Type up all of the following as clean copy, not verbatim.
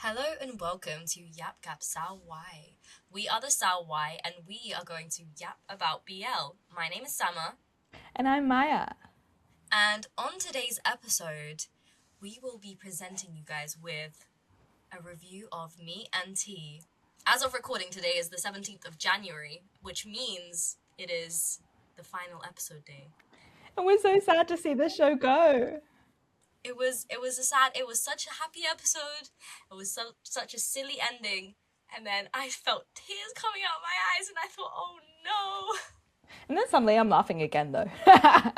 Hello and welcome to Yap Gap Sao Y. We are the Sao Y and we are going to yap about BL. My name is Sama, And I'm Maya. and on today's episode, we will be presenting you guys with a review of Me and T. As of recording, today is the 17th of January, which means it is the final episode day. And we're so sad to see the show go. It was such a happy episode. It was such a silly ending, and then I felt tears coming out of my eyes and I thought, "Oh no." And then suddenly I'm laughing again though. Yeah,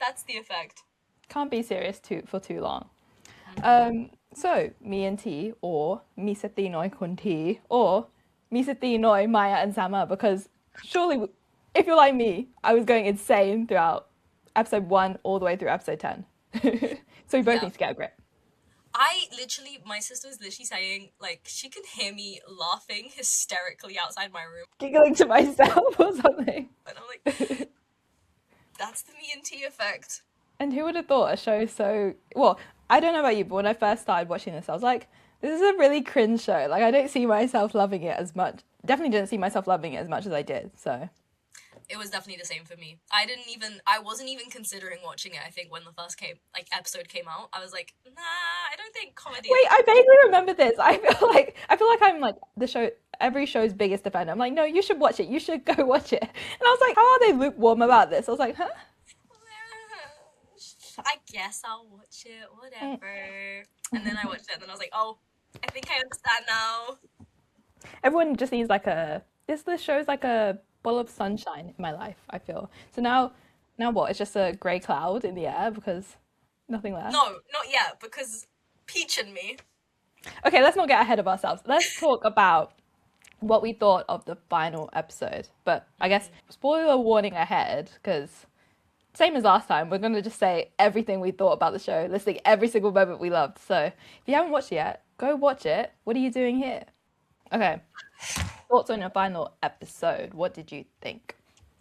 that's the effect. Can't be serious for too long. Mm-hmm. So, me and T, or mi sa Tinoy kun T, or mi sa Tinoy, Maya and Sama, because surely, if you're like me, I was going insane throughout episode 1 all the way through episode 10. So we both Yeah. need to get a grip. My sister was literally saying, like, she can hear me laughing hysterically outside my room. Giggling to myself or something. And I'm like, that's the Me and T effect. And who would have thought a show so well? I don't know about you, but when I first started watching this, I was like, "This is a really cringe show." Like, I don't see myself loving it as much. Definitely didn't see myself loving it as much as I did. So It was definitely the same for me. I wasn't even considering watching it, I think, when the episode came out. I was like, nah, I don't think comedy is. wait, I vaguely remember this. I feel like I'm like the show, every show's biggest defender. I'm like, no, you should watch it. You should go watch it. And I was like, how are they lukewarm about this? I was like, huh? I guess I'll watch it, whatever. And then I watched it, and then I was like, oh, I think I understand now. Everyone just needs like a this show's like a ball of sunshine in my life. I feel so now what? It's just a grey cloud in the air because nothing left. No, not yet, because Peach and me. Okay, let's not get ahead of ourselves. Let's talk about what we thought of the final episode. But I guess spoiler warning ahead, because same as last time, we're going to just say everything we thought about the show, listing every single moment we loved. So if you haven't watched it yet, go watch it. What are you doing here? Okay, thoughts on your final episode. What did you think?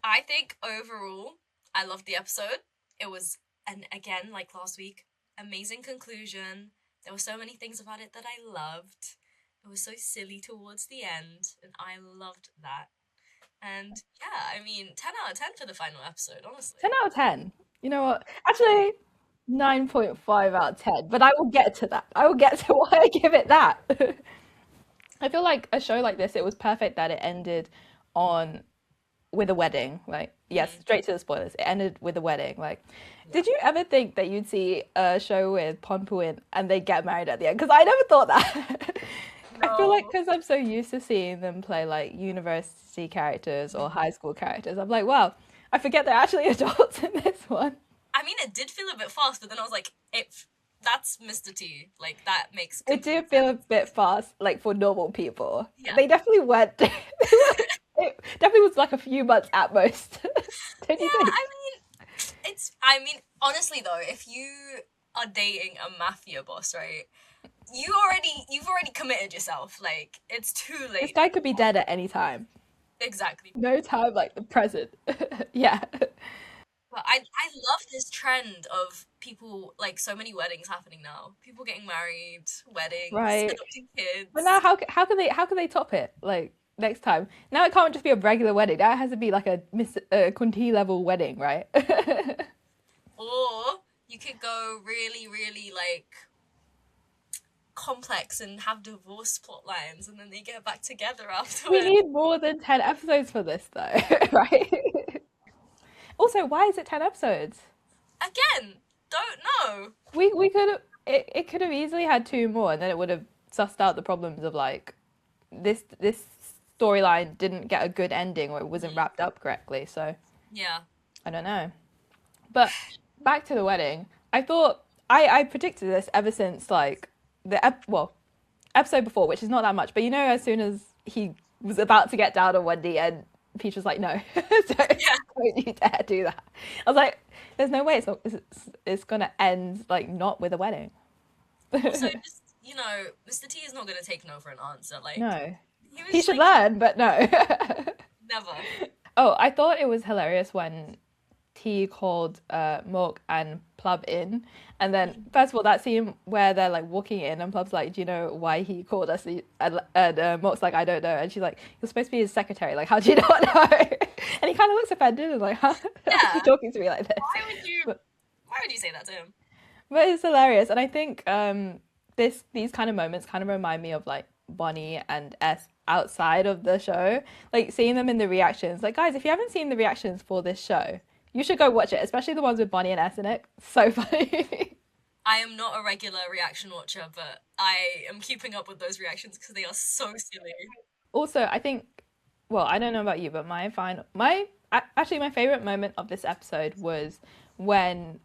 I think overall, I loved the episode. It was, and again, like last week, amazing conclusion. There were so many things about it that I loved. It was so silly towards the end, and I loved that. And yeah, I mean, 10 out of 10 for the final episode, honestly. 10 out of 10. You know what? Actually, 9.5 out of 10. But I will get to that. I will get to why I give it that. I feel like a show like this, it was perfect that it ended on with a wedding. Like, yes, Mm, straight to the spoilers. It ended with a wedding. Like, yeah. did you ever think that you'd see a show with Ponpuin and they get married at the end? Because I never thought that. I feel like No. because I'm so used to seeing them play like university characters or Mhm. high school characters, I'm like, wow, I forget they're actually adults in this one. I mean, it did feel a bit fast, but then I was like, that's Mr. T. Like, that makes It complete did feel a sense. bit fast, like for normal people. Yeah. They definitely went. It definitely was like a few months at most. Don't you Yeah, think? I mean, honestly though, if you are dating a mafia boss, right? You've already committed yourself. Like, it's too This late. guy could be dead at any time. Exactly. No time like the present. Yeah. But I love this trend of people, like, so many weddings happening now. People getting married, weddings, Right. adopting But now kids. how can they top it? Like next time. Now it can't just be a regular wedding. Now it has to be like a Miss Kunti level wedding, right? Or you could go really, really, like, complex and have divorce plot lines and then they get back together We afterwards. need more than 10 episodes for this though, right? Also, why is it 10 episodes? Again, don't know. We could have it could have easily had two more and then it would have sussed out the problems of like this storyline didn't get a good ending or it wasn't Mm, wrapped up correctly. So, yeah. I don't know. But back to the wedding. I predicted this ever since like episode before, which is not that much, but you know as soon as he was about to get down on Wendy and Peach was like, no, don't, Yeah. don't you dare do that. I was like, there's no way it's gonna end like not with a wedding. Also, just, Mr. T is not going to take no for an answer. Like, No. he was He just should like, learn, but no. never. Oh, I thought it was hilarious when T called Mork and Plub in. And then, first of all, that scene where they're like walking in, and Plub's like, "Do you know why he called us?" And Mork's like, "I don't know." And she's like, "You're supposed to be his secretary. Like, how do you not know?" And he kind of looks offended and like, "Huh? Why are you Yeah. talking to me like this?" Why would you? But Why would you say that to him? it's hilarious, and I think these kind of moments kind of remind me of like Bonnie and S outside of the show, like seeing them in the reactions. Like, guys, if you haven't seen the reactions for this show, you should go watch it, especially the ones with Bonnie and S in it. So funny. I am not a regular reaction watcher, but I am keeping up with those reactions because they are so silly. Also, I think, well, I don't know about you, but actually my favorite moment of this episode was when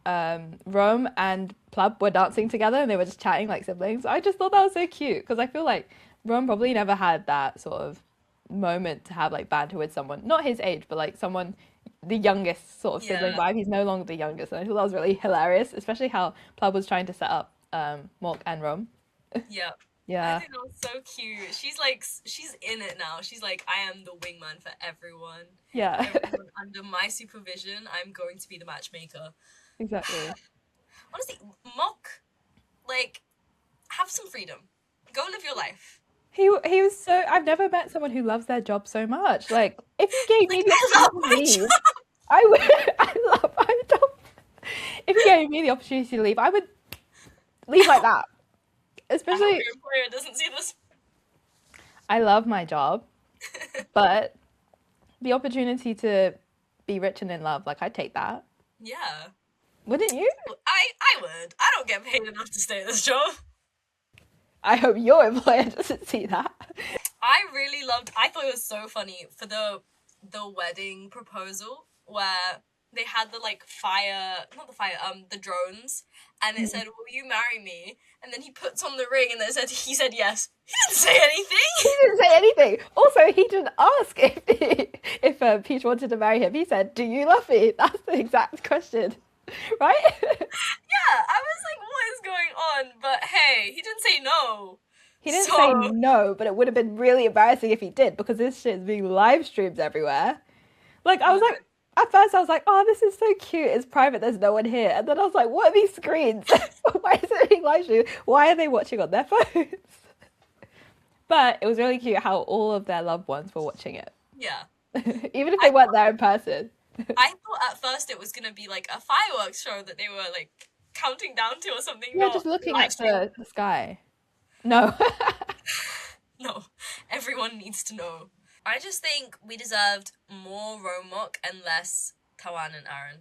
Rome and Plub were dancing together and they were just chatting like siblings. I just thought that was so cute because I feel like Rome probably never had that sort of moment to have like banter with someone, not his age, but like someone the youngest sort of sibling Yeah, vibe. He's no longer the youngest, and I thought that was really hilarious, especially how Plub was trying to set up Mork and Rome. yeah. I Yeah, think that was so cute. She's like, she's in it now. She's like, I am the wingman for everyone. yeah, Everyone under my supervision. I'm going to be the matchmaker. exactly. Honestly, mock, like, have some freedom. Go live your life. He was so. I've never met someone who loves their job so much. Like, if you gave me Like, the I love opportunity to my leave, job. I would. I love my job. If you gave me the opportunity to leave, I would leave like that. I hope Especially, your employer doesn't see this. I love my job, but the opportunity to be rich and in love, like, I'd take that. Yeah. Wouldn't you? I would. I don't get paid enough to stay at this job. I hope your employer doesn't see that. I really loved. I thought it was so funny for the wedding proposal where they had the like fire, not the fire, the drones, and it said, "Will you marry me?" And then he puts on the ring, and then he said yes. He didn't say He anything. didn't say anything. Also, he didn't ask if Peach wanted to marry him. He said, "Do you love me?" That's the exact question, right? Yeah, I was like, what is going on? But hey, he didn't say no. He didn't say So no, but it would have been really embarrassing if he did because this shit is being live streamed everywhere. Like, I was like, literally, at first I was like, oh, this is so cute. It's private. There's no one here. And then I was like, what are these screens? Why is it being live streamed? Why are they watching on their phones? But it was really cute how all of their loved ones were watching it, yeah. even if I they weren't there in person. I thought at first it was gonna be like a fireworks show that they were like counting down to or something. Yeah, Not just looking live at stream. the sky. No. No, everyone needs to know. I just think we deserved more Romok and less Tawan and Aaron.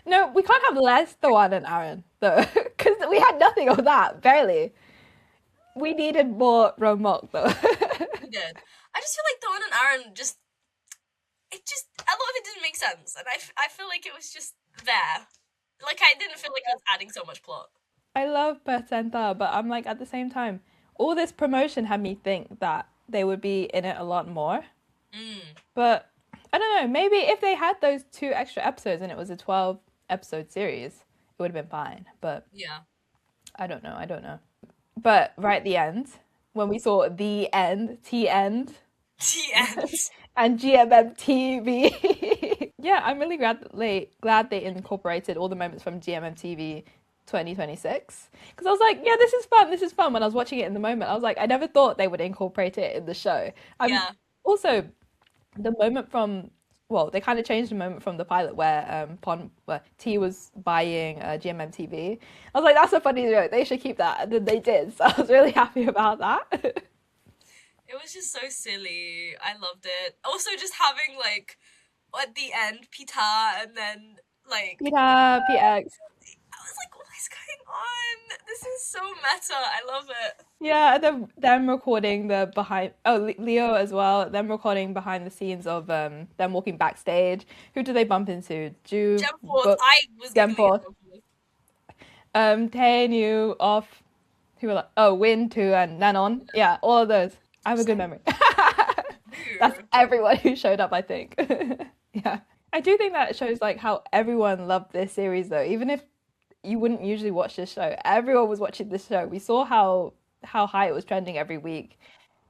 No, we can't have less Thawan and Aaron, though, because we had nothing of that, barely. We needed more Romok, though. We did. I just feel like Tawan and Aaron just a lot of it didn't make sense, and I feel like it was just there. Like I didn't feel like it was adding so much plot. I love Placenta, but I'm like, at the same time, all this promotion had me think that they would be in it a lot more. Mm, But I don't know, maybe if they had those two extra episodes and it was a 12 episode series, it would have been fine. But yeah. I don't know, I don't know. But right at the end, when we saw the end, T end, The end. and GMMTV. Yeah, I'm really glad they incorporated all the moments from GMMTV 2026 because I was like, yeah, this is fun. This is fun. When I was watching it in the moment, I was like, I never thought they would incorporate it in the show. I'm Yeah. also the moment from well, they kind of changed the moment from the pilot where T was buying GMMTV. I was like, that's a funny joke. They should keep that, and then they did. So I was really happy about that. It was just so silly. I loved it. Also, just having like at the end, Pita, and then like Peter, PX. I was like, what is going on? This is so meta. I love it. Yeah, them recording the behind. Oh, Leo as well. Them recording behind the scenes of them walking backstage. Who do they bump into? Ju, Gemforth, Book, I was giving the Gemforth, Gemforth. Tay, New, Off. Who were like, oh, Win, Two, and Nanon. Yeah, all of those. I have a good memory. That's Dude. everyone who showed up, I think. Yeah. I do think that shows like how everyone loved this series though. Even if you wouldn't usually watch this show, everyone was watching this show. We saw how high it was trending every week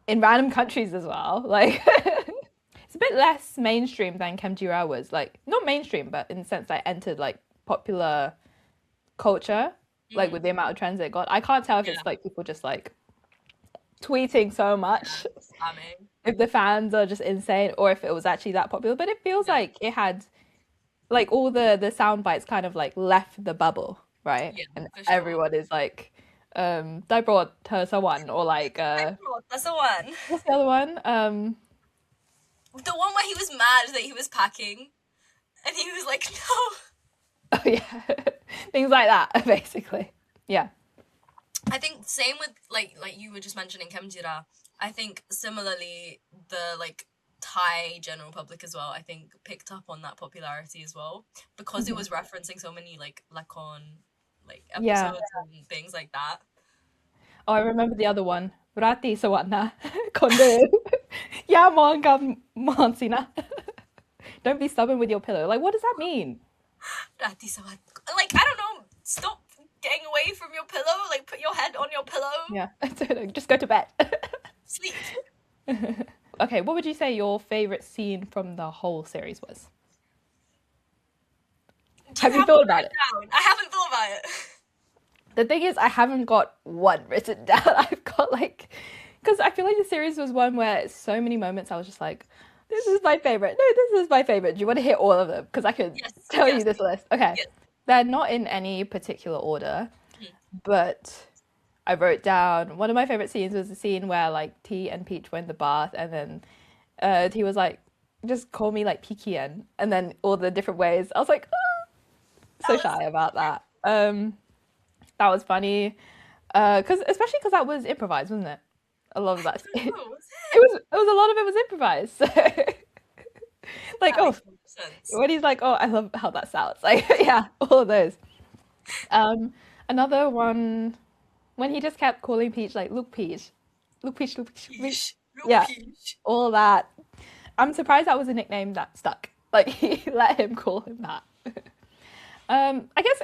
in random countries as well. Like a bit less mainstream than Kimjira was. Like, not mainstream, but in the sense that it entered like popular culture, like with the amount of trends it got. I can't tell if Yeah. it's like people just like tweeting so much, Spamming. if the fans are just insane, or if it was actually that popular. But it feels like it had like all the sound bites kind of like left the bubble, right? Yeah, And for sure. everyone is like, "I brought her someone," or like, That's the one. what's the other one? The one where he was mad that he was packing, and he was like, "No." Oh yeah, things like that, basically. Yeah. I think same with like you were just mentioning Kemjira. I think similarly the like Thai general public as well, I think picked up on that popularity as well because it was referencing so many like lakon like Yeah. episodes and things like that. Oh, I remember the other one. Rati sawana. Konde. Yeah, monsina. Don't be stubborn with your pillow. Like, what does that mean? Rati sawat. Like I don't know. Stop getting away from your pillow. Like put your head on your pillow. Yeah. Just go to bed. Sleep. Okay, what would you say your favorite scene from the whole series was? Have you thought about it? Down? I haven't thought about it. The thing is, I haven't got one written down. I've got like, because I feel like the series was one where so many moments I was just like, this is my favorite. No, this is my favorite. Do you want to hear all of them? Because I could tell you this list. Okay. Yes. They're not in any particular order, but I wrote down one of my favorite scenes was the scene where like T and Peach went in the bath and then T was like, just call me like Pikian, and then all the different ways. I was like, oh, so shy about that. That was funny. Especially because that was improvised, wasn't it? A lot of that. It was a lot of it was improvised. So like, oh, when he's like, oh, I love how that sounds. Like, yeah, all of those. Another one when he just kept calling Peach like, look, Peach, look, Peach, look, Peach, Peach. Yeah, Peach. All that. I'm surprised that was a nickname that stuck. Like, he let him call him that. I guess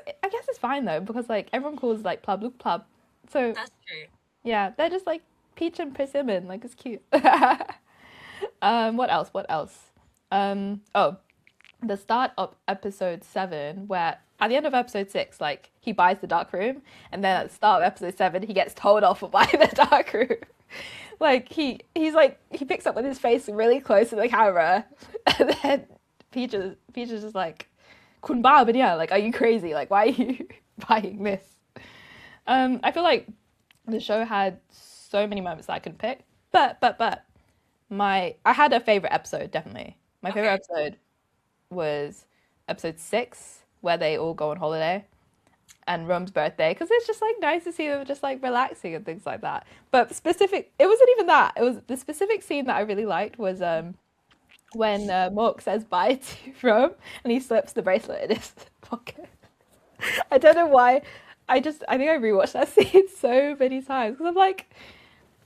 it's fine though because like everyone calls like Plub Luke Plub, so that's true. Yeah, they're just like Peach and Persimmon, like it's cute. What else? Oh, the start of episode 7, where at the end of episode 6, like he buys the dark room, and then at the start of episode 7, he gets told off for buying the dark room. Like he's like he picks up with his face really close to the camera, and then Peach is just like. But yeah, like, are you crazy? Like, why are you buying this? I feel like the show had so many moments that I couldn't pick, but I had a favorite episode, definitely. My favorite episode was episode 6, where they all go on holiday, and Rome's birthday, because it's just like nice to see them just like relaxing and things like that. But it wasn't even that. It was the specific scene that I really liked was when Mork says bye to Rome and he slips the bracelet in his pocket. I don't know why. I think I rewatched that scene so many times because I'm like,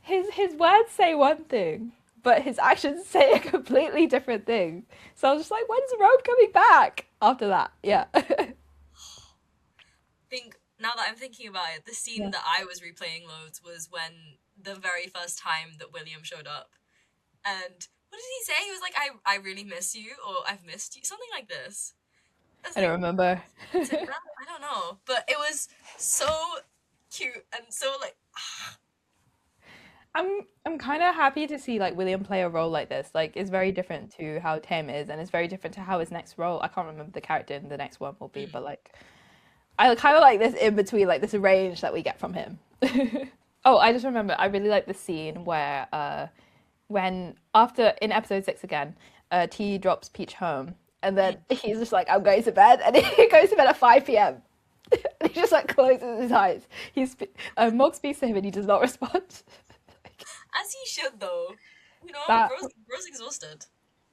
his words say one thing, but his actions say a completely different thing. So I was just like, when's Rome coming back after that? Yeah. Now that I'm thinking about it, the scene that I was replaying loads was when the very first time that William showed up. And what did he say? He was like, I really miss you, or I've missed you, something like this. I don't remember. I don't know, but it was so cute and so like. I'm kind of happy to see like William play a role like this. Like, it's very different to how Tim is, and it's very different to how his next role. I can't remember the character in the next one will be, but like, I kind of like this in between, like this range that we get from him. Oh, I just remember I really like the scene where when after in episode 6 again, T drops Peach home, and then he's just like, I'm going to bed, and he goes to bed at 5 p.m. And he just like closes his eyes. Mog speaks to him and he does not respond. As he should though. You know, Rose exhausted.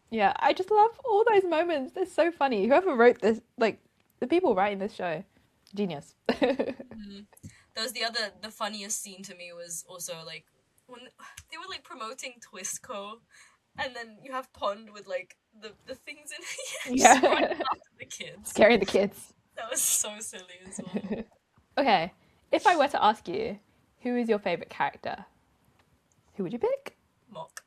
Yeah, I just love all those moments. They're so funny. Whoever wrote this, like the people writing this show, genius. There was the funniest scene to me was also like when they were like promoting Twistco, and then you have Pond with like the things in it. After the kids. Scaring the kids. That was so silly as well. Okay, if I were to ask you, who is your favorite character? Who would you pick? Mock.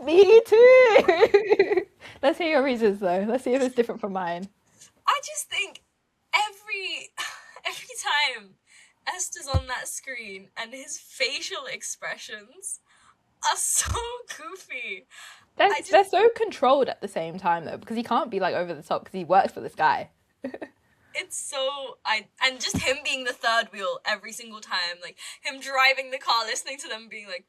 Me too. Let's hear your reasons though. Let's see if it's different from mine. I just think every every time Esther's on that screen and his facial expressions are so goofy. They're, I they're just so controlled at the same time though, because he can't be like over the top because he works for this guy. it's so I and just him being the third wheel every single time, like him driving the car, listening to them being like,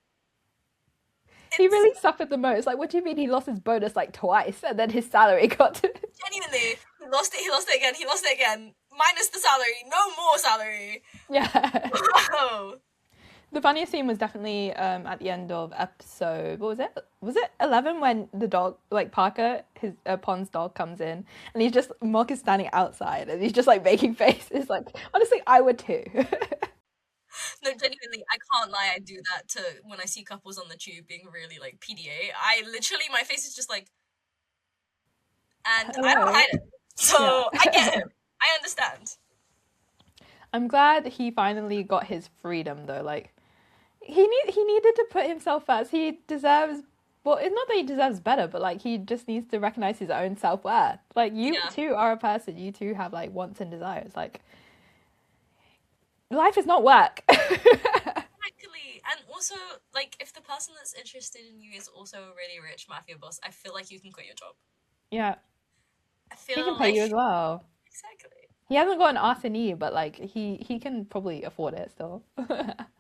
He it's really suffered the most. Like, what do you mean he lost his bonus like twice and then his salary got to... genuinely he lost it again, he lost it again. Minus the salary, no more salary. Yeah. Oh, The funniest scene was definitely at the end of episode, what was it? Was it 11 when the dog, like Parker, his Pond's dog comes in and he's just, Mark is standing outside and he's just like making faces. Like, honestly, I would too. no, genuinely, I can't lie. I do that to when I see couples on the tube being really like PDA. I literally, my face is just like, and I don't Hello. hide it. So Yeah. I get him. I understand. I'm glad he finally got his freedom though. Like, he needed to put himself first. He deserves, well, it's not that he deserves better, but like he just needs to recognize his own self-worth. Like you Yeah, too are a person. You too have like wants and desires. Like life is not work. exactly. And also, like, if the person that's interested in you is also a really rich mafia boss, I feel like you can quit your job. Yeah, I he can feel pay like you as well. exactly. He hasn't got an arsonist, but like he can probably afford it still. I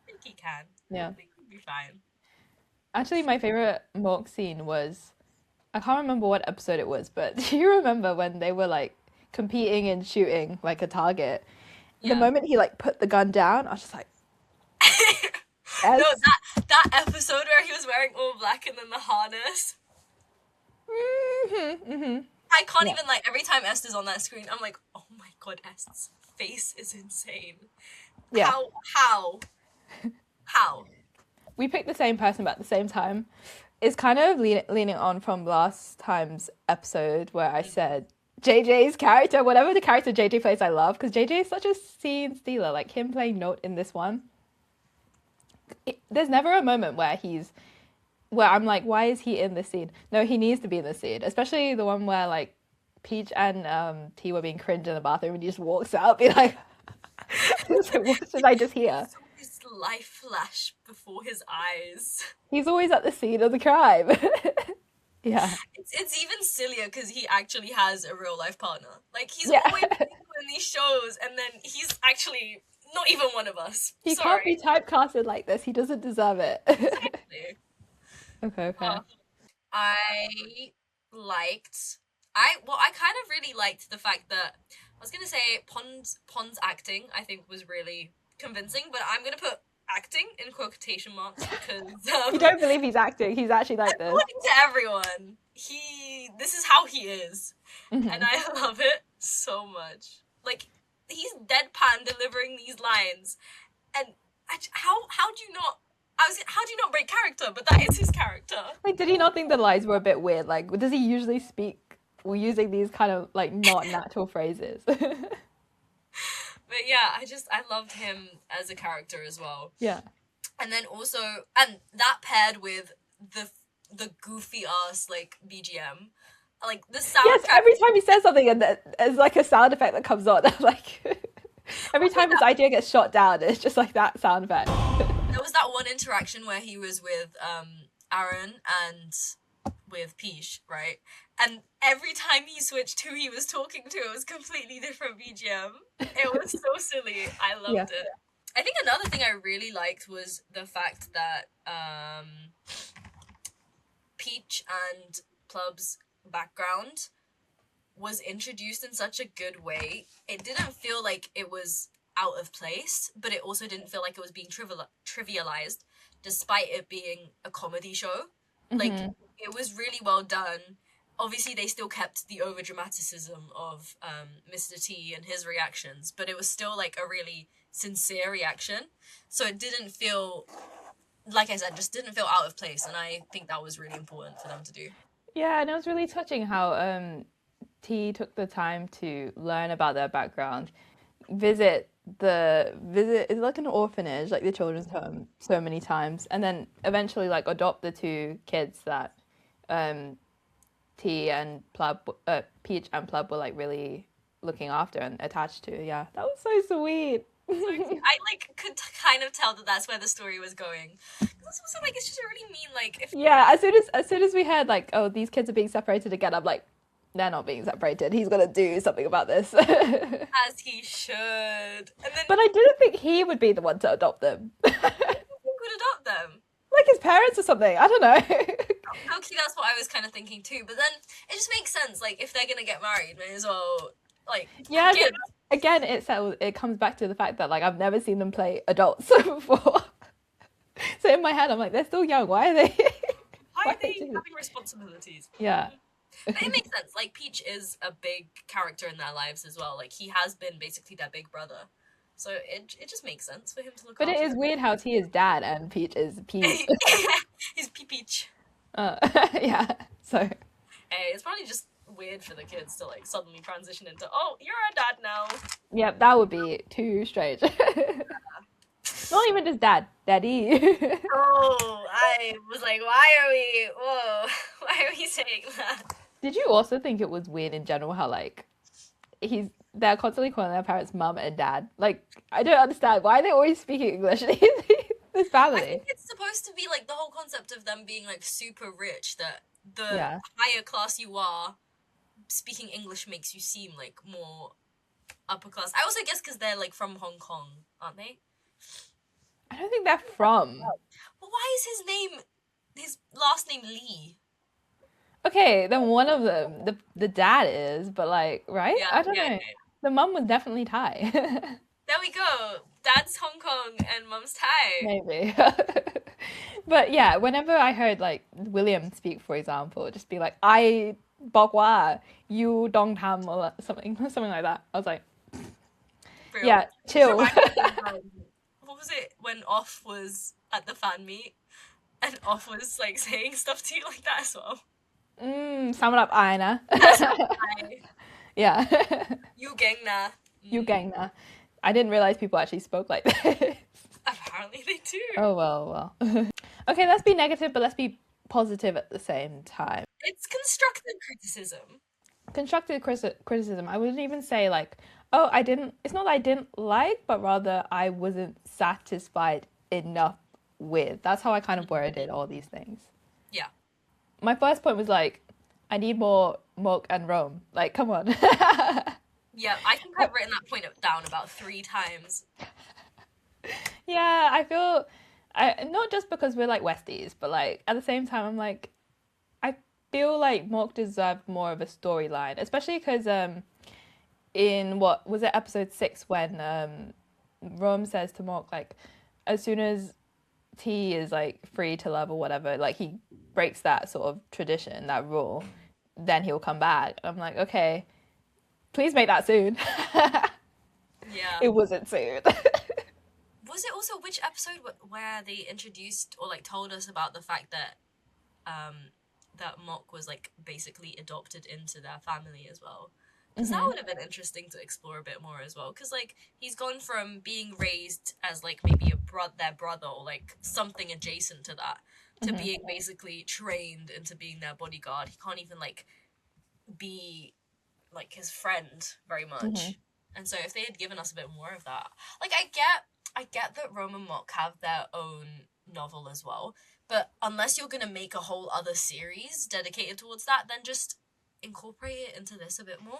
think he can. Yeah. I think he'll be fine. Actually, my favorite Mork scene was, I can't remember what episode it was, but do you remember when they were like competing and shooting like a target? The Yeah. moment he like put the gun down, I was just like, No, yes. that episode where he was wearing all black and then the harness. I can't Yeah. even like every time Esther's on that screen, I'm like, oh my god, Esther's face is insane. Yeah. How? How? We picked the same person, but at the same time, it's kind of leaning on from last time's episode where I said JJ's character, whatever the character JJ plays, I love because JJ is such a scene stealer. Like him playing Note in this one, there's never a moment where I'm like, why is he in this scene? No, he needs to be in this scene, especially the one where like Peach and T were being cringe in the bathroom and he just walks out, be like, it's like, what should I just hear? So his life flash before his eyes. He's always at the scene of the crime. Yeah. It's even sillier because he actually has a real life partner. Like he's Yeah. always in these shows, and then he's actually not even one of us. He can't be Sorry. typecasted like this. He doesn't deserve it. Okay. Uh, I liked. I kind of really liked the fact that I was gonna say Pond's acting. I think was really convincing, but I'm gonna put acting in quotation marks because You don't believe he's acting. He's actually like this. according to everyone, this is how he is, and Mhm. I love it so much. Like he's deadpan delivering these lines, and how do you not? How do you not break character? But that is his character. Like, did he not think the lines were a bit weird? Like, does he usually speak using these kind of like not natural phrases? But yeah, I loved him as a character as well. Yeah. And then also, and that paired with the goofy ass like BGM, like the Yes, soundtrack. every time he says something and there's like a sound effect that comes on. Like, every time his idea gets shot down, it's just like that sound effect. There was that one interaction where he was with Aaron and with Peach, right? And every time he switched who he was talking to, it was completely different BGM. It was so silly. I loved Yeah. it. I think another thing I really liked was the fact that Peach and Plub's background was introduced in such a good way. It didn't feel like it was out of place, but it also didn't feel like it was being trivialized, despite it being a comedy show. Like, it was really well done. Obviously, they still kept the over dramaticism of Mr. T and his reactions, but it was still like a really sincere reaction. So it didn't feel, like I said, just didn't feel out of place, and I think that was really important for them to do. Yeah, and it was really touching how T took the time to learn about their background, visit it's like an orphanage, like the children's home, so many times, and then eventually like adopt the two kids that um T and Peach and Plub were like really looking after and attached to. Yeah, that was so sweet. So I like could kind of tell that that's where the story was going. Because it's also like it's just a really mean like if Yeah, as soon as we heard like, oh, these kids are being separated again, I'm like, they're not being separated. He's gonna do something about this. as he should, and then But I didn't think he would be the one to adopt them. who could adopt them? Like his parents or something. I don't know. Okay, that's what I was kind of thinking too. But then it just makes sense. Like if they're gonna get married, may as well like Yeah, get. again, it comes back to the fact that like I've never seen them play adults before. So in my head, I'm like, they're still young. Why are they? Why Why are they do- having responsibilities? Yeah. But it makes sense. Like Peach is a big character in their lives as well. Like he has been basically their big brother, so it just makes sense for him to look But it after is weird how T is dad and Peach is Peach. them. He's Peach. Uh, yeah. So Hey, it's probably just weird for the kids to like suddenly transition into, oh, you're a dad now. yeah, that would be too strange. Not even just dad, daddy. Oh, I was like, whoa, why are we saying that? Did you also think it was weird in general how like they're constantly calling their parents mum and dad? Like I don't understand why are they always speaking English. This I family. think it's supposed to be like the whole concept of them being like super rich, that the Yeah. higher class you are, speaking English makes you seem like more upper class. I also guess because they're like from Hong Kong, aren't they? I don't think they're from. But why is his last name Lee? Okay, then one of them, the dad is, but like, right? Yeah, I don't yeah, know. okay. The mum was definitely Thai. There we go. Dad's Hong Kong and Mum's Thai. Maybe. But yeah, whenever I heard like William speak, for example, just be like, I bok wa, you dong tam or something like that. I was like, Real. yeah, chill. Reminded me of, what was it when Off was at the fan meet and Off was like saying stuff to you like that as well? Sum it up, Aina. Hi, Yeah. you gang na. You gang na. I didn't realize people actually spoke like this. Apparently they do. Oh well. Okay, let's be negative, but let's be positive at the same time. It's constructive criticism. Constructive criticism. I wouldn't even say like, oh, I didn't. It's not that I didn't like, but rather I wasn't satisfied enough with. That's how I kind of worded all these things. Yeah. My first point was like, I need more milk and Rome. Like, come on. Yeah, I think I've written that point down about 3 times. Yeah, I feel not just because we're like Westies, but like at the same time, I'm like, I feel like Mork deserved more of a storyline, especially because in what was it episode 6 when Rome says to Mork like, as soon as T is like free to love or whatever, like he breaks that sort of tradition, that rule, then he'll come back. I'm like, okay, please make that soon. Yeah. It wasn't soon. Was it also which episode where they introduced or like told us about the fact that that Mock was like basically adopted into their family as well? Because that would have been interesting to explore a bit more as well. Because like he's gone from being raised as like maybe their brother or like something adjacent to that to being basically trained into being their bodyguard. He can't even like be like his friend very much. And so if they had given us a bit more of that, like I get that Rome and Mock have their own novel as well, but unless you're gonna make a whole other series dedicated towards that, then just incorporate it into this a bit more.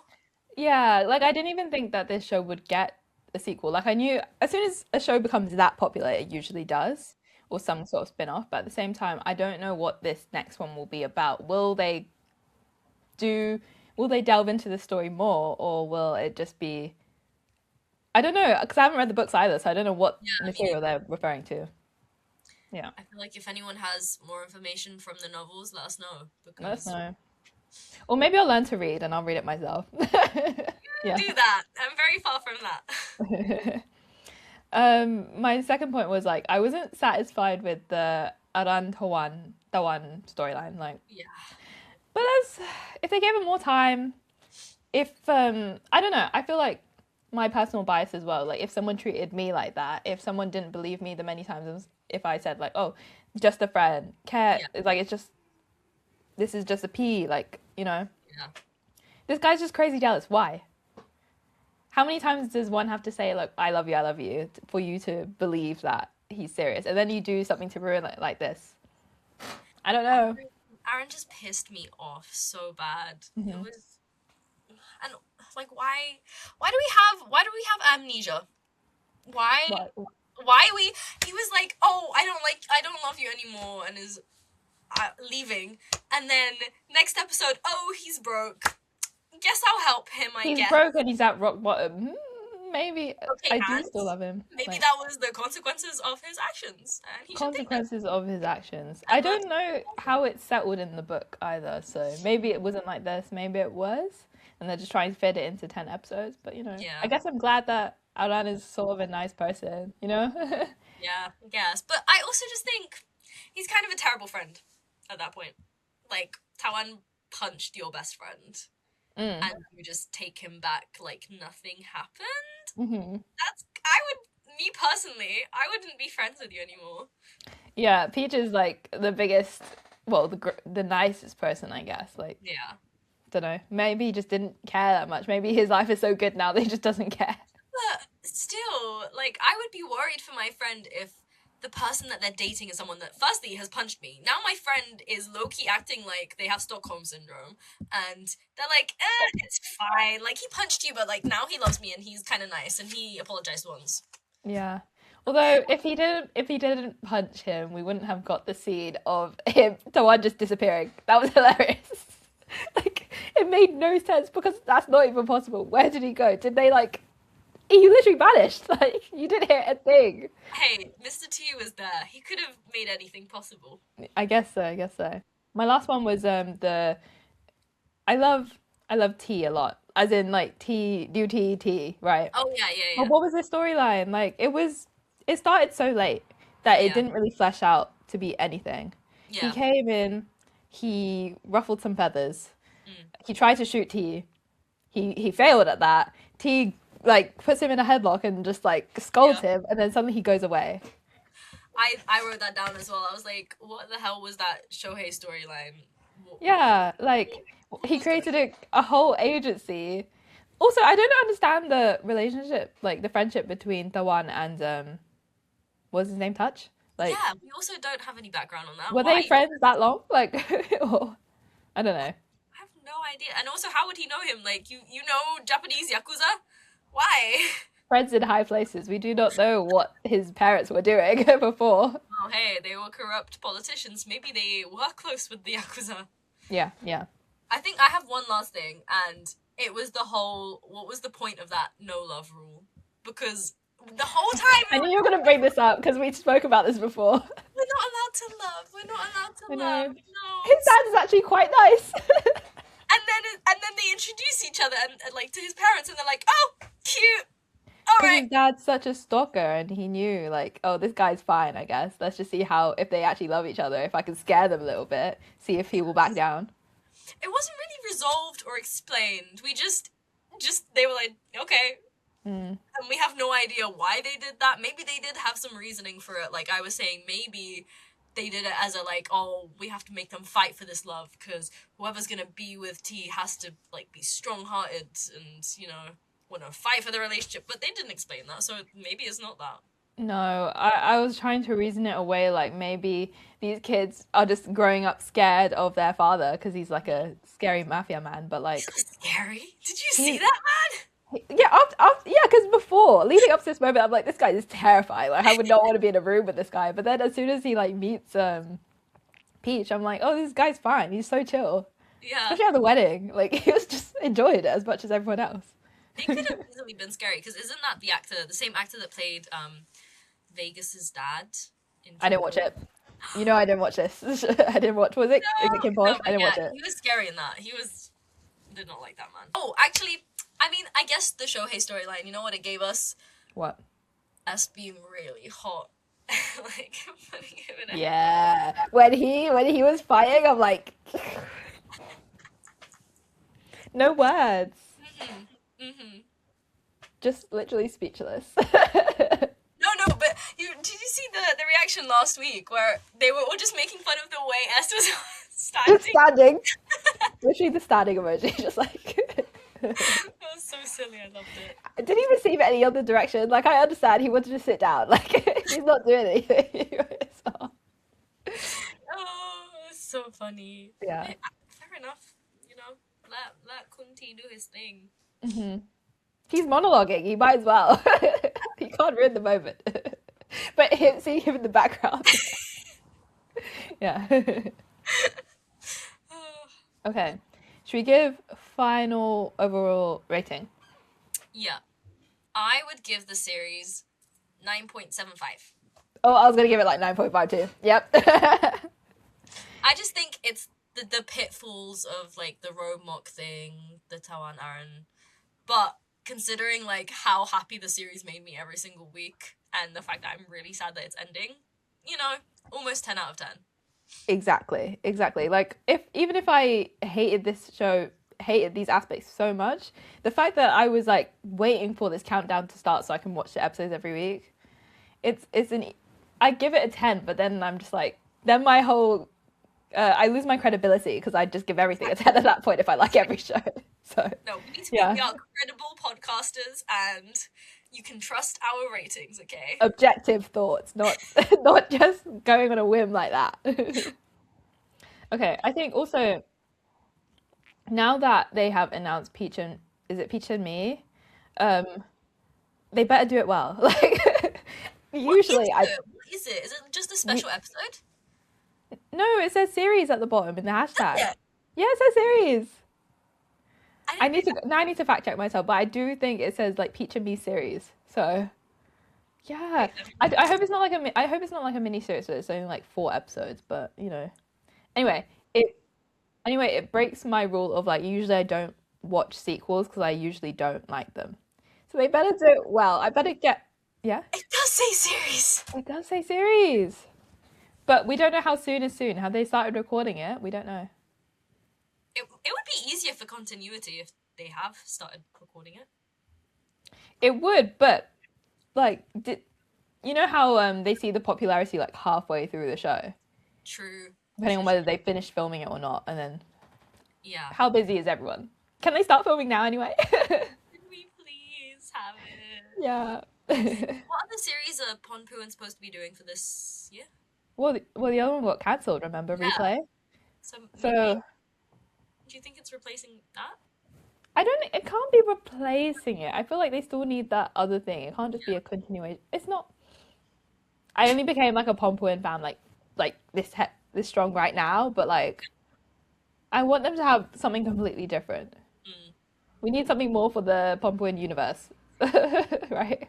Yeah, like I didn't even think that this show would get a sequel. Like I knew as soon as a show becomes that popular, it usually does, or some sort of spin-off. But at the same time, I don't know what this next one will be about. Will they delve into the story more, or will it just be, I don't know, because I haven't read the books either, so I don't know what Yeah, I mean, material they're referring to. Yeah, I feel like if anyone has more information from the novels, let us know let us because know. Or maybe I'll learn to read and I'll read it myself. Yeah. do that. I'm very far from that. My second point was like I wasn't satisfied with the Aran Tawan storyline. Like, Yeah. but if they gave it more time, if I don't know, I feel like my personal bias as well. Like if someone treated me like that, if someone didn't believe me the many times if I said like, oh, just a friend, care, Yeah. it's like it's just this is just a P, like, you know. Yeah. This guy's just crazy jealous. Why? How many times does one have to say, look, I love you, for you to believe that he's serious? And then you do something to ruin it like this. I don't know. Aaron just pissed me off so bad. It Mhm. was, and like, why do we have amnesia? Why What? he was like, oh, I don't love you anymore, and is leaving, and then next episode, oh, he's broke. Guess I'll help him. He's guess broke and he's at rock bottom. Maybe okay, I do and still love him. maybe Like, that was the consequences of his actions, and he should take them. consequences of his actions. I don't know how it's settled in the book either, so maybe it wasn't like this, maybe it was, and they're just trying to fit it into 10 episodes, but you know, Yeah. I guess I'm glad that Alan is sort of a nice person, you know? Yeah, I guess. But I also just think he's kind of a terrible friend at that point. Like, Tawan punched your best friend, Mm. and you just take him back like nothing happened. Hmm. Me personally, I wouldn't be friends with you anymore. Yeah, Peach is like the biggest, well, the nicest person, I guess. Like, Yeah. don't know, maybe he just didn't care that much. Maybe his life is so good now that he just doesn't care. But still, like, I would be worried for my friend if the person that they're dating is someone that, firstly, has punched me. Now my friend is low-key acting like they have Stockholm Syndrome, and they're like, it's fine. Like, he punched you, but, like, now he loves me, and he's kind of nice, and he apologized once. Yeah. Although if he didn't punch him, we wouldn't have got the scene of him, the one just disappearing. That was hilarious. Like, it made no sense because that's not even possible. Where did he go? Did they like? He literally vanished. Like, you didn't hear a thing. Hey, Mr. T was there. He could have made anything possible. I guess so. I guess so. My last one was the. I love tea a lot. As in like tea, new tea, right? Oh, yeah, yeah, But yeah. what was the storyline? Like it started so late that it Yeah. didn't really flesh out to be anything. He Yeah. came in, he ruffled some feathers. Mm. He tried to shoot T. He failed at that. T like puts him in a headlock and just like scolds him, and then suddenly he goes away. I wrote that down as well. I was like, what the hell was that Shohei storyline? Yeah, like he created a whole agency. Also, I don't understand the relationship, like the friendship between Tawan and what was his name, Touch? Like, Yeah, we also don't have any background on that. were Why? they friends that long? Like, or, I don't know. I have no idea. And also, how would he know him? Like, you know Japanese Yakuza? Why? Friends in high places. We do not know what his parents were doing before. Oh, hey, they were corrupt politicians. Maybe they were close with the Yakuza. Yeah, yeah. I think I have one last thing, and it was the whole, what was the point of that no love rule? Because the whole time I knew you were going to bring this up because we spoke about this before. we're not allowed to love. We're not allowed to I know. love. No. His dad is actually quite nice. And then they introduce each other and like to his parents, and they're like, oh, cute. All Because right. his dad's such a stalker and he knew, like, oh, this guy's fine, I guess. Let's just see if they actually love each other, if I can scare them a little bit, see if he will back down. It wasn't really resolved or explained. We just they were like, okay. Mm. And we have no idea why they did that. Maybe they did have some reasoning for it. Like I was saying, maybe they did it as a like, oh, we have to make them fight for this love because whoever's gonna be with T has to like be strong-hearted and want to fight for the relationship. But they didn't explain that, so maybe it's not that. No, I was trying to reason it away, like maybe these kids are just growing up scared of their father because he's like a scary mafia man, but like, It was scary. Did you see that, man? yeah, yeah, because before, leading up to this moment, I'm like, this guy is terrifying. Like, I would not want to be in a room with this guy. But then as soon as he like meets Peach, I'm like, oh, this guy's fine. He's so chill. Yeah. Especially at the wedding, like he was just enjoying it as much as everyone else. They could have easily been scary because isn't that the same actor that played Vegas's dad? I didn't watch it. You know, I didn't watch this. I didn't watch. Was it? Is it Kim Posh? I didn't watch it. He was scary in that. Did not like that man. Oh, actually, I mean, I guess the Shohei storyline. You know what it gave us? What? Us being really hot, like putting him in a Yeah. When he was fighting, I'm like, no words. Just literally speechless. No, but did you see the reaction last week where they were all just making fun of the way S was Just Standing. standing. Literally the standing emoji, just like. That was so silly. I loved it. Did he receive any other direction? Like, I understand he wanted to sit down. Like, he's not doing anything. So, Oh, it's so funny. yeah. Fair enough. You know, let Kunti do his thing. Hmm. He's monologuing. He might as well. He can't ruin the moment. But seeing him in the background. Yeah. Okay. Should we give final overall rating? Yeah, I would give the series 9.75. Oh, I was gonna give it like 9.5 too. Yep. I just think it's the pitfalls of like the Roadmok thing, the Tawan Aaron, but considering like how happy the series made me every single week, and the fact that I'm really sad that it's ending, you know, almost 10 out of 10. Exactly. Exactly. Like even if I hated this show, hated these aspects so much, the fact that I was like waiting for this countdown to start so I can watch the episodes every week, it's an I give it a 10, but then I'm just like then my whole I lose my credibility because I just give everything a 10 at that point if I like every show. So No, we need to yeah. be our credible podcasters, and you can trust our ratings, okay? Objective thoughts, not not just going on a whim like that. Okay, I think also now that they have announced Peach and is it Peach and Me, um, they better do it well. Like usually, What is it? Is it just a special episode? no, it says series at the bottom in the hashtag. Yeah. Yeah, it says series. I didn't I need to fact check myself, but I do think it says like Peach and Me series. So yeah, I hope it's not like I hope it's not like a mini series. So it's only like 4 episodes, but you know. Anyway, it breaks my rule of like usually I don't watch sequels because I usually don't like them. So they better do it well. I better get yeah. It does say series. It does say series, but we don't know how soon is soon. Have they started recording it? We don't know. It would be easier for continuity if they have started recording it. It would, but like, you know how they see the popularity like halfway through the show, True. depending on whether they finish filming it or not, and then Yeah. how busy is everyone? Can they start filming now anyway? Can we please have it? Yeah. What other series are Ponpuan supposed to be doing for this year? Well, the other one got cancelled. Remember Yeah. Replay? So So do you think it's replacing that? I don't. It can't be replacing it. I feel like they still need that other thing. It can't just be a continuation. It's not. I only became like a Pompuin fan like this strong right now, but like I want them to have something completely different. Mm. We need something more for the Pompuin universe, right?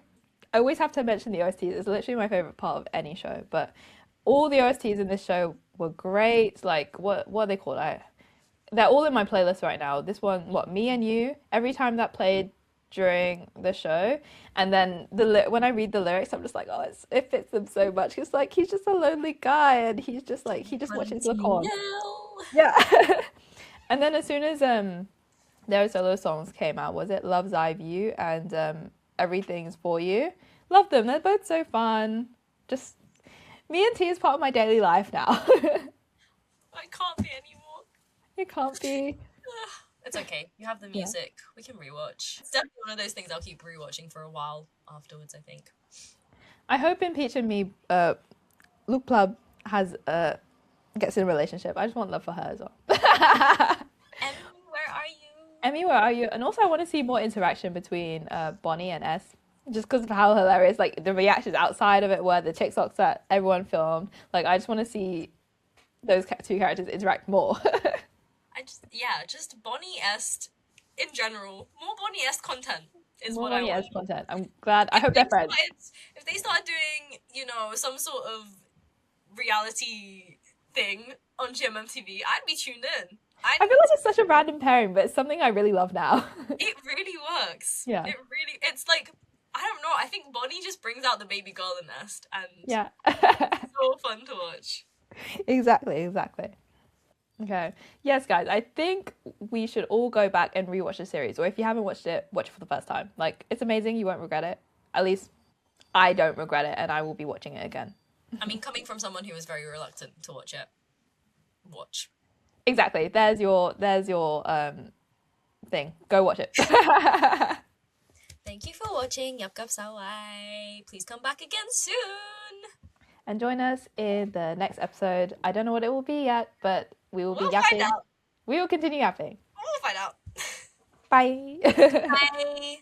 I always have to mention the OSTs. It's literally my favorite part of any show. But all the OSTs in this show were great. Like what are they called? They're all in my playlist right now. This one, what, Me and You, every time that played during the show, and then when I read the lyrics, I'm just like, oh, it fits them so much. It's like he's just a lonely guy, and he's just like he just watches the con. Yeah. And then as soon as their solo songs came out, was it Love's Eye View and Everything's For You? Love them. They're both so fun. Just Me and T is part of my daily life now. I can't be anymore. It can't be. It's okay. You have the music. We can rewatch. It's definitely one of those things I'll keep rewatching for a while afterwards, I think. I hope in Peach and Me, Luke Plub gets in a relationship. I just want love for her as well. Emmy, where are you? Emmy, where are you? And also, I want to see more interaction between Bonnie and S, just because of how hilarious, like the reactions outside of it were, the TikToks that everyone filmed. Like, I just want to see those two characters interact more. Just Bonnie Est in general. More Bonnie Est content is more what I Bonnie want. S content. I'm glad. I hope they're friends. If they start doing, some sort of reality thing on GMMTV, I'd be tuned in. I feel like it's such a random pairing, but it's something I really love now. It really works. Yeah. It's like, I don't know, I think Bonnie just brings out the baby girl in Est, and Yeah. it's so fun to watch. Exactly. Okay. Yes, guys, I think we should all go back and rewatch the series. Or if you haven't watched it, watch it for the first time. Like, it's amazing. You won't regret it. At least I don't regret it, and I will be watching it again. I mean, coming from someone who was very reluctant to watch it, watch. Exactly. There's your thing. Go watch it. Thank you for watching Yup Yup Sawai. Please come back again soon. And join us in the next episode. I don't know what it will be yet, but we will be We'll yapping. find out. We will continue yapping. We'll find out. Bye. Bye.